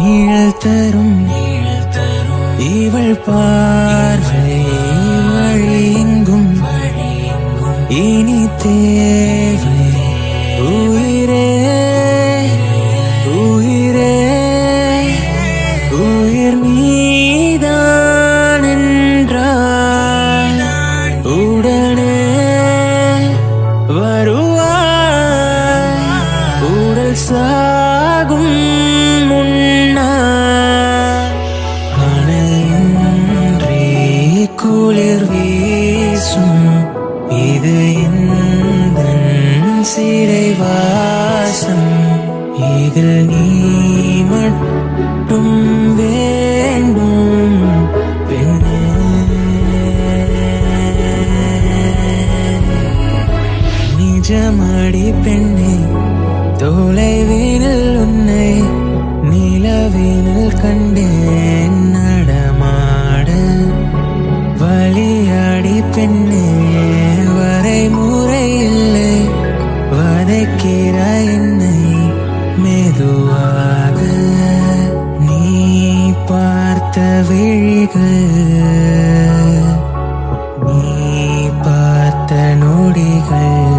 நிழல் தரும் இவள் பார்வை வழியெங்கும் இனி தேவை உயிரே உயிரே உயிர் நீதான் என்றால் உடனே வருவாய் உடல் சாகும் குளிர் வீசும் இது எந்தன் சிறை வாசம் இதில் நீ மட்டும் வேண்டும் பெண்ணே நிஜமடி பெண்ணே தொலைவினில் உன்னை நிலவினில் கண்டேன் நடமாட வலியாடி பெண்ணே வரைமுறை இல்லை வதைக்கிறாய் என்னை மெதுவாக நீ பார்த்த விழிகள் நீ பார்த்த நொடிகள்